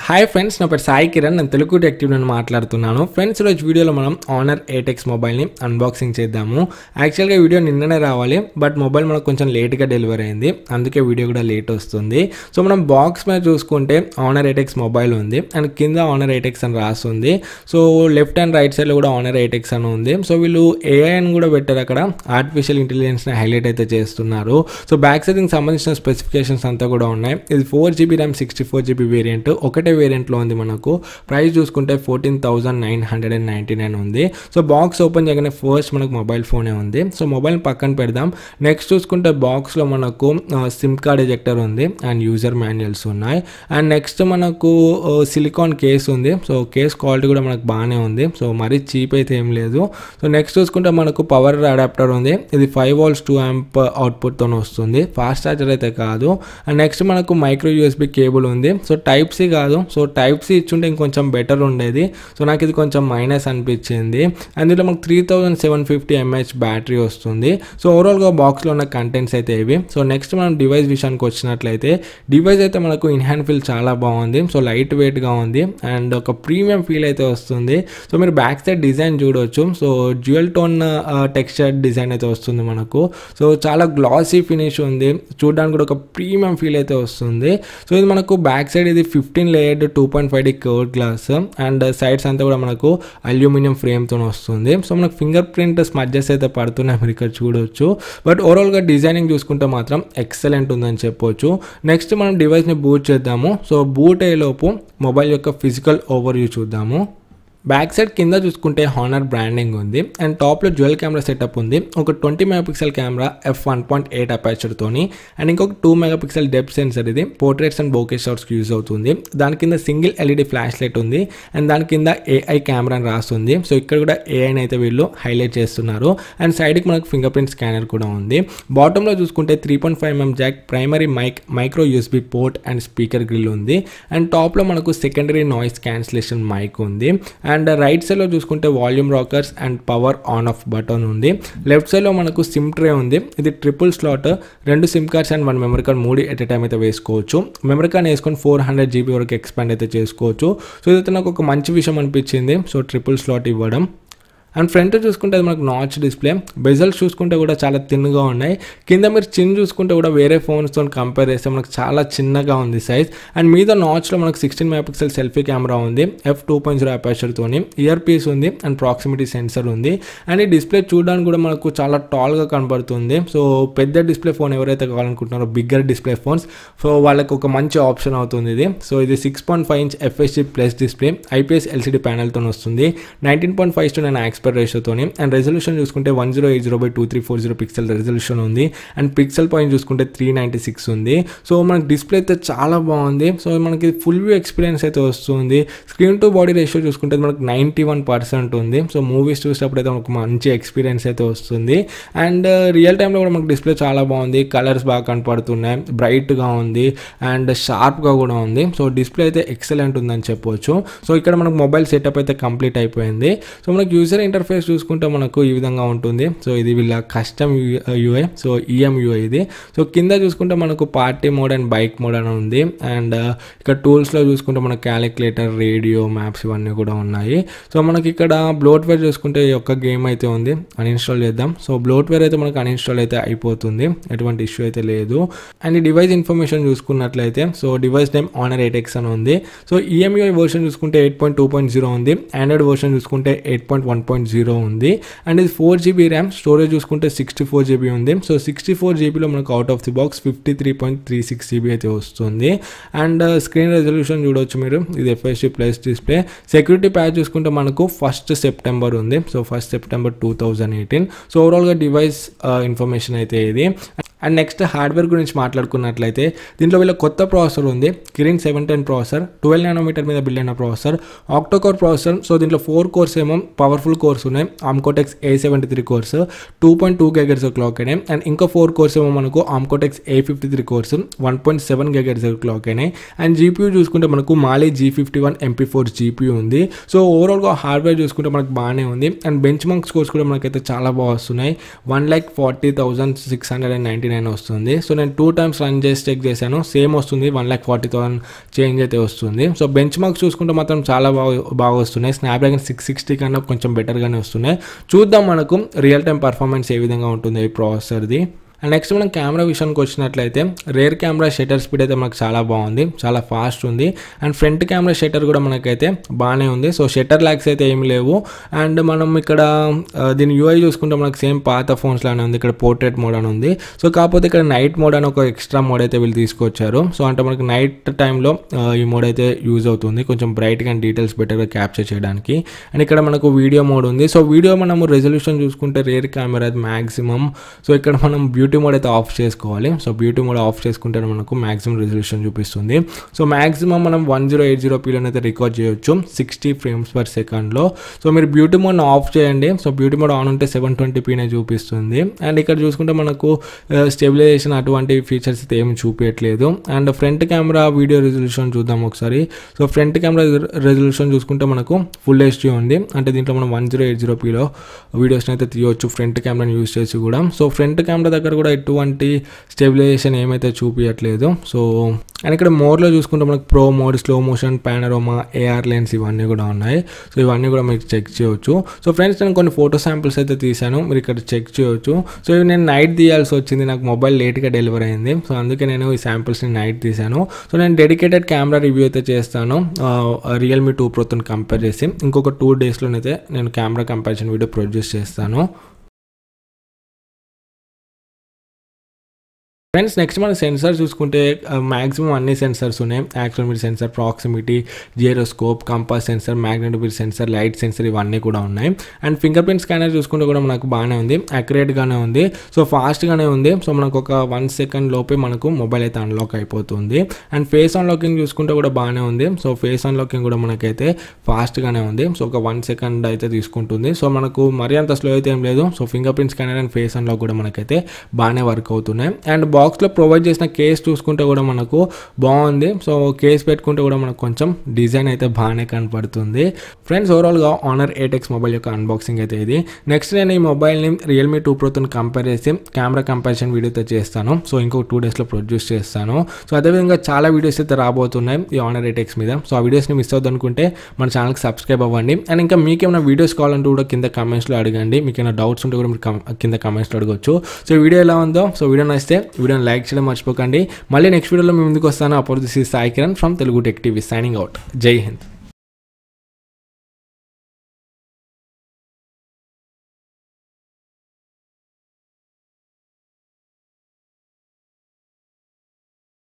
Hi friends, నా పేరు సాయి కిరణ్. నేను తెలుగు టెక్టివ్ నుండి మాట్లాడుతున్నాను. ఫ్రెండ్స్, ఈరోజు వీడియోలో మనం ఆనర్ 8X మొబైల్ని అన్బాక్సింగ్ చేద్దాము. యాక్చువల్గా వీడియో నిన్ననే రావాలి, బట్ మొబైల్ మనకు కొంచెం లేట్గా డెలివరీ అయింది, అందుకే వీడియో కూడా లేట్ వస్తుంది. సో మనం బాక్స్ మీద చూసుకుంటే ఆనర్ 8X మొబైల్ ఉంది అండ్ కింద ఆనర్ 8X అని రాస్తుంది. సో లెఫ్ట్ అండ్ రైట్ సైడ్లో కూడా ఆనర్ 8X అని ఉంది. సో వీళ్ళు AI అని కూడా పెట్టారు, అక్కడ ఆర్టిఫిషియల్ ఇంటెలిజెన్స్ని హైలైట్ అయితే చేస్తున్నారు. సో బ్యాక్ సైడ్ దీనికి సంబంధించిన స్పెసిఫికేషన్స్ అంతా కూడా ఉన్నాయి. ఇది 4GB ర్యామ్ 64GB వేరియంట్, ఒకటే వేరియంట్లో ఉంది. మనకు ప్రైస్ చూసుకుంటే 14,999 ఉంది. సో బాక్స్ ఓపెన్ చేయగానే ఫస్ట్ మనకు మొబైల్ ఫోనే ఉంది. సో మొబైల్ పక్కన పెడదాం. నెక్స్ట్ చూసుకుంటే బాక్స్లో మనకు సిమ్ కార్డ్ ఎజెక్టర్ ఉంది అండ్ యూజర్ మాన్యువల్స్ ఉన్నాయి. అండ్ నెక్స్ట్ మనకు సిలికాన్ కేస్ ఉంది. సో కేస్ క్వాలిటీ కూడా మనకు బాగానే ఉంది. సో మరీ చీప్ అయితే ఏం లేదు. సో నెక్స్ట్ చూసుకుంటే మనకు పవర్ అడాప్టర్ ఉంది. ఇది 5 volts 2 amp అవుట్పుట్తో వస్తుంది, ఫాస్ట్ ఛార్జర్ అయితే కాదు. అండ్ నెక్స్ట్ మనకు మైక్రో యూఎస్బి కేబుల్ ఉంది. సో టైప్ సి కాదు, సో టైప్ సి ఇచ్చుంటే ఇంకొంచెం బెటర్ ఉండేది. సో నాకు ఇది కొంచెం మైనస్ అనిపించింది. అందులో మనకు 3750 mAh బ్యాటరీ వస్తుంది. సో ఓవరాల్గా బాక్స్లో ఉన్న కంటెంట్స్ అయితే ఇవి. సో నెక్స్ట్ మనం డివైస్ విషయానికి వచ్చినట్లయితే డివైస్ అయితే మనకు ఇన్ హ్యాండ్ ఫీల్ చాలా బాగుంది. సో లైట్ వెయిట్గా ఉంది అండ్ ఒక ప్రీమియం ఫీల్ అయితే వస్తుంది. సో మీరు బ్యాక్ సైడ్ డిజైన్ చూడవచ్చు. So dual tone texture design అయితే వస్తుంది మనకు. సో చాలా గ్లాసీ ఫినిష్ ఉంది, చూడడానికి కూడా ఒక ప్రీమియం ఫీల్ అయితే వస్తుంది. సో ఇది మనకు బ్యాక్ సైడ్ ఇది 15 layered 2.5D curved glass and sides అంతా కూడా మనకు అల్యూమినియం ఫ్రేమ్తో వస్తుంది. సో మనకు ఫింగర్ ప్రింట్ స్మడ్జెస్ అయితే పడుతున్నాయి, మీరు ఇక్కడ చూడవచ్చు. బట్ ఓవరాల్గా డిజైనింగ్ చూసుకుంటే మాత్రం ఎక్సలెంట్ ఉందని చెప్పొచ్చు. నెక్స్ట్ మనం డివైస్ని బూట్ చేద్దాము. సో బూట్ అయ్యేలోపు మొబైల్ యొక్క ఫిజికల్ ఓవర్వ్యూ చూద్దాము. బ్యాక్ సైడ్ కింద చూసుకుంటే హానర్ బ్రాండింగ్ ఉంది అండ్ టాప్లో డ్యూయల్ కెమెరా సెటప్ ఉంది. ఒక 20 MP కెమెరా f1.8 అపర్చర్తోని అండ్ ఇంకొక 2 MP డెప్త్ సెన్సర్, ఇది పోర్ట్రేట్స్ అండ్ బోకే షాట్స్కి యూజ్ అవుతుంది. దాని కింద సింగిల్ LED ఫ్లాష్ లైట్ ఉంది అండ్ దాని కింద AI కెమెరా అని రాస్తుంది. సో ఇక్కడ కూడా ఏఐని అయితే వీళ్ళు హైలైట్ చేస్తున్నారు. అండ్ సైడ్కి మనకు ఫింగర్ ప్రింట్ స్కానర్ కూడా ఉంది. బాటంలో చూసుకుంటే 3.5mm jack, primary micro USB port and speaker grille ఉంది. అండ్ టాప్లో మనకు సెకండరీ నాయిస్ క్యాన్సిలేషన్ మైక్ ఉంది. అండ్ రైట్ సైడ్లో చూసుకుంటే volume rockers and power on off button ఉంది. లెఫ్ట్ సైడ్లో మనకు సిమ్ ట్రే ఉంది. ఇది triple slot, 2 SIM cards and 1 memory card 3 at a time అయితే వేసుకోవచ్చు. మెమరీ కార్డ్ వేసుకొని 400GB వరకు ఎక్స్పాండ్ అయితే చేసుకోవచ్చు. సో ఇది నాకు ఒక మంచి విషయం అనిపించింది, సో ట్రిపుల్ స్లాట్ ఇవ్వడం. అండ్ ఫ్రంట్ చూసుకుంటే అది మనకు నాచ్ డిస్ప్లే, బెజల్స్ చూసుకుంటే కూడా చాలా థిన్గా ఉన్నాయి. కింద మీరు చిన్ చూసుకుంటే కూడా వేరే ఫోన్స్తో కంపేర్ చేస్తే మనకు చాలా చిన్నగా ఉంది సైజ్. అండ్ మీద నాచ్లో మనకు 16 MP సెల్ఫీ కెమెరా ఉంది, f2.0 అపర్చర్తోని, ఇయర్ పీస్ ఉంది అండ్ ప్రాక్సిమిటీ సెన్సర్ ఉంది. అండ్ ఈ డిస్ప్లే చూడడానికి కూడా మనకు చాలా టాల్గా కనబడుతుంది. సో పెద్ద డిస్ప్లే ఫోన్ ఎవరైతే కావాలనుకుంటున్నారో, బిగ్గర్ డిస్ప్లే ఫోన్స్, సో వాళ్ళకి ఒక మంచి ఆప్షన్ అవుతుంది ఇది. సో ఇది 6.5 inch FHD plus display, IPS LCD ప్యానల్తో వస్తుంది, 19.5:9 ఆస్పెక్ట్ రేషియోతోని. అండ్ రెజల్యూషన్ చూసుకుంటే 1080x2340 పిక్సెల్ రెజల్యూషన్ ఉంది అండ్ పిక్సెల్ పాయింట్ చూసుకుంటే 396 ఉంది. సో మనకి డిస్ప్లే అయితే చాలా బాగుంది. సో మనకి ఫుల్ వ్యూ ఎక్స్పీరియన్స్ అయితే వస్తుంది. స్క్రీన్ టు బాడీ రేషియో చూసుకుంటే మనకు 91% ఉంది. సో మూవీస్ చూసినప్పుడు అయితే మనకు మంచి ఎక్స్పీరియన్స్ అయితే వస్తుంది. అండ్ రియల్ టైంలో కూడా మనకు డిస్ప్లే చాలా బాగుంది, కలర్స్ బాగా కనపడుతున్నాయి, బ్రైట్గా ఉంది అండ్ షార్ప్గా కూడా ఉంది. సో డిస్ప్లే అయితే ఎక్సలెంట్ ఉందని చెప్పవచ్చు. సో ఇక్కడ మనకు మొబైల్ సెటప్ అయితే కంప్లీట్ అయిపోయింది. సో మనకు యూజర్ ఇంటర్ఫేస్ చూసుకుంటే మనకు ఈ విధంగా ఉంటుంది. సో ఇది వీళ్ళ కస్టమ్ యూఐ, సో EMUI ఇది. సో కింద చూసుకుంటే మనకు party mode and bike mode అని ఉంది. అండ్ ఇక్కడ టూల్స్లో చూసుకుంటే మనకు క్యాలిక్యులేటర్, రేడియో, మ్యాప్స్ ఇవన్నీ కూడా ఉన్నాయి. సో మనకి ఇక్కడ బ్లోట్వేర్ చూసుకుంటే ఈ యొక్క గేమ్ అయితే ఉంది, అన్ఇన్స్టాల్ చేద్దాం. సో బ్లోట్వేర్ అయితే మనకు అన్ఇన్స్టాల్ అయితే అయిపోతుంది, ఎటువంటి ఇష్యూ అయితే లేదు. అండ్ ఈ డివైస్ ఇన్ఫర్మేషన్ చూసుకున్నట్లయితే so device name honour 8X అని ఉంది. సో EMUI వర్షన్ చూసుకుంటే 8.2.0 ఉంది. ఆండ్రాయిడ్ వర్షన్ చూసుకుంటే 8.1.0 ఉంది. అండ్ ఇది 4GB ర్యామ్, స్టోరేజ్ చూసుకుంటే 64GB ఉంది. సో 64GBలో మనకు out of the box 53.36GB అయితే వస్తుంది. అండ్ స్క్రీన్ రెజల్యూషన్ చూడవచ్చు మీరు, ఇది FHD plus display. Security patch చూసుకుంటే మనకు 1st September ఉంది. So 1st September 2018. సో ఓవరాల్గా డివైస్ ఇన్ఫర్మేషన్ అయితే ఇది. అండ్ నెక్స్ట్ హార్డ్వేర్ గురించి మాట్లాడుకున్నట్లయితే దీంట్లో వీళ్ళ కొత్త ప్రాసెసర్ ఉంది, కిరిన్ 710 ప్రాసెసర్, 12 nm మీద బిల్డ్ అయిన ప్రాసెసర్, ఆక్టోకోర్ ప్రాసెసర్. సో దీంట్లో 4 కోర్స్ ఏమో పవర్ఫుల్ కోర్స్ ఉన్నాయి, ఆమ్కోటెక్స్ A73 కోర్స్, 2.2 GHz క్లాక్ అయినాయి. అండ్ ఇంకా 4 కోర్స్ ఏమో మనకు ఆమ్కోటెక్స్ A53 కోర్స్, 1.7 GHz క్లాక్ అయినాయి. అండ్ GPU చూసుకుంటే మనకు మాలీ G51 MP4 GPU ఉంది. సో ఓవరాల్గా హార్డ్వేర్ చూసుకుంటే మనకు బాగానే ఉంది. అండ్ బెంచ్ మార్క్ స్కోర్స్ కూడా మనకైతే చాలా బాగా వస్తున్నాయి, 1,40,699 1,49 వస్తుంది. సో నేను 2 టైమ్స్ రన్ చేసి చెక్ చేశాను, సేమ్ వస్తుంది, 1,40,000 చేంజ్ అయితే వస్తుంది. సో బెంచ్ మార్క్స్ చూసుకుంటే మాత్రం చాలా బాగా వస్తున్నాయి. స్నాప్డ్రాగన్ 660 కన్నా కొంచెం బెటర్గానే వస్తున్నాయి. చూద్దాం మనకు రియల్ టైం పర్ఫార్మెన్స్ ఏ విధంగా ఉంటుంది ఈ ప్రాసెసర్ది. అండ్ నెక్స్ట్ మనం కెమెరా విషయానికి వచ్చినట్లయితే రేర్ కెమెరా షటర్ స్పీడ్ అయితే మనకు చాలా బాగుంది, చాలా ఫాస్ట్ ఉంది. అండ్ ఫ్రంట్ కెమెరా షటర్ కూడా మనకైతే బాగానే ఉంది. సో షటర్ ల్యాగ్స్ అయితే ఏమి లేవు. అండ్ మనం ఇక్కడ దీని యూఐ చూసుకుంటే మనకు సేమ్ పాత ఫోన్స్ లానే ఉంది. ఇక్కడ పోర్ట్రేట్ మోడ్ అని ఉంది. సో కాకపోతే ఇక్కడ నైట్ మోడ్ అని ఒక ఎక్స్ట్రా మోడ్ అయితే వీళ్ళు తీసుకొచ్చారు. సో అంటే మనకి నైట్ టైంలో ఈ మోడ్ అయితే యూజ్ అవుతుంది, కొంచెం బ్రైట్గా అండ్ డీటెయిల్స్ బెటర్గా క్యాప్చర్ చేయడానికి. అండ్ ఇక్కడ మనకు వీడియో మోడ్ ఉంది. సో వీడియో మనము రెజల్యూషన్ చూసుకుంటే రేర్ కెమెరా అది మ్యాక్సిమం. సో ఇక్కడ మనం బ్యూటీ మోడ్ అయితే ఆఫ్ చేసుకోవాలి. సో బ్యూటీ మోడ్ ఆఫ్ చేసుకుంటే మనకు మ్యాక్సిమం రెజల్యూషన్ చూపిస్తుంది. సో మ్యాక్సిమం మనం 1080pలో అయితే రికార్డ్ చేయొచ్చు 60 frames per second. సో మీరు బ్యూటీ మోడ్ ఆఫ్ చేయండి. సో బ్యూటీ మోడ్ ఆన్ ఉంటే 720pనే చూపిస్తుంది. అండ్ ఇక్కడ చూసుకుంటే మనకు స్టెబిలైజేషన్ అటువంటి ఫీచర్స్ అయితే ఏమి చూపించట్లేదు. And front camera video resolution చూద్దాం ఒకసారి. సో ఫ్రంట్ కెమెరా రెజల్యూషన్ చూసుకుంటే మనకు ఫుల్ హెచ్డీ ఉంది. అంటే దీంట్లో మనం 1080pలో వీడియోస్ని అయితే తీయవచ్చు ఫ్రంట్ కెమెరాని యూజ్ చేసి కూడా. సో ఫ్రంట్ కెమెరా దగ్గర కూడా ఎటువంటి స్టెబిలైజేషన్ ఏమైతే చూపించట్లేదు. సో అండ్ ఇక్కడ మోడ్లో చూసుకుంటే మనకు pro mode, slow motion, panorama, AR lens ఇవన్నీ కూడా ఉన్నాయి. సో ఇవన్నీ కూడా మీరు చెక్ చేయొచ్చు. సో ఫ్రెండ్స్ నేను కొన్ని ఫోటో శాంపిల్స్ అయితే తీసాను, మీరు ఇక్కడ చెక్ చేయొచ్చు. సో ఇవి నేను నైట్ తీయాల్సి వచ్చింది, నాకు మొబైల్ లేట్గా డెలివరీ అయింది. సో అందుకే నేను ఈ శాంపిల్స్ని నైట్ తీసాను. సో నేను డెడికేటెడ్ కెమెరా రివ్యూ అయితే చేస్తాను రియల్మీ 2 Proతో కంపేర్ చేసి. ఇంకొక 2 daysలోనైతే నేను కెమెరా కంపారిజన్ వీడియో ప్రొడ్యూస్ చేస్తాను. ఫ్రెండ్స్ నెక్స్ట్ మన సెన్సార్ చూసుకుంటే మ్యాక్సిమం అన్ని సెన్సర్స్ ఉన్నాయి. Accelerometer sensor, proximity, gyroscope, compass sensor, magnetometer sensor, light sensor ఇవన్నీ కూడా ఉన్నాయి. అండ్ ఫింగర్ ప్రింట్ స్కానర్ చూసుకుంటే కూడా మనకు బాగానే ఉంది, యాక్యురేట్గానే ఉంది. సో ఫాస్ట్గానే ఉంది. సో మనకు ఒక 1 second లోపే మనకు మొబైల్ అయితే అన్లాక్ అయిపోతుంది. అండ్ ఫేస్ అన్లాకింగ్ చూసుకుంటే కూడా బాగానే ఉంది. సో ఫేస్ అన్లాకింగ్ కూడా మనకైతే ఫాస్ట్గానే ఉంది. సో ఒక 1 second అయితే తీసుకుంటుంది. సో మనకు మరీ అంత స్లో అయితే ఏం లేదు. So finger print scanner and face unlock కూడా మనకైతే బాగానే వర్క్ అవుతున్నాయి. అండ్ బాక్స్లో ప్రొవైడ్ చేసిన కేస్ చూసుకుంటే కూడా మనకు బాగుంది. సో కేస్ పెట్టుకుంటే కూడా మనకు కొంచెం డిజైన్ అయితే బాగానే కనపడుతుంది. ఫ్రెండ్స్ ఓవరాల్గా ఆనర్ 8X మొబైల్ యొక్క అన్బాక్సింగ్ అయితే ఇది. నెక్స్ట్ నేను ఈ మొబైల్ని రియల్మీ 2 Proతో కంపేర్ చేసి కెమెరా కంపారిజన్ వీడియోతో చేస్తాను. సో ఇంకొక 2 daysలో ప్రొడ్యూస్ చేస్తాను. సో అదేవిధంగా చాలా వీడియోస్ అయితే రాబోతున్నాయి ఈ ఆనర్ 8X మీద. సో ఆ వీడియోస్ని మిస్ అవుతుంది అనుకుంటే మన ఛానల్కి సబ్స్క్రైబ్ అవ్వండి. అండ్ ఇంకా మీకేమైనా వీడియోస్ కావాలంటే కూడా కింద కమెంట్స్లో అడగండి. మీకు ఏమైనా డౌట్స్ ఉంటే కూడా మీరు కింద కమెంట్స్లో అడగవచ్చు. సో ఈ వీడియో ఎలా ఉందో, సో వీడియో నచ్చితే వీడియోని లైక్ చేయడం మర్చిపోకండి. మళ్ళీ నెక్స్ట్ వీడియోలో మేము ముందుకు వస్తాను. అప్పుడు this is Sai Kiran from Telugu tech TV signing out. జై హింద్.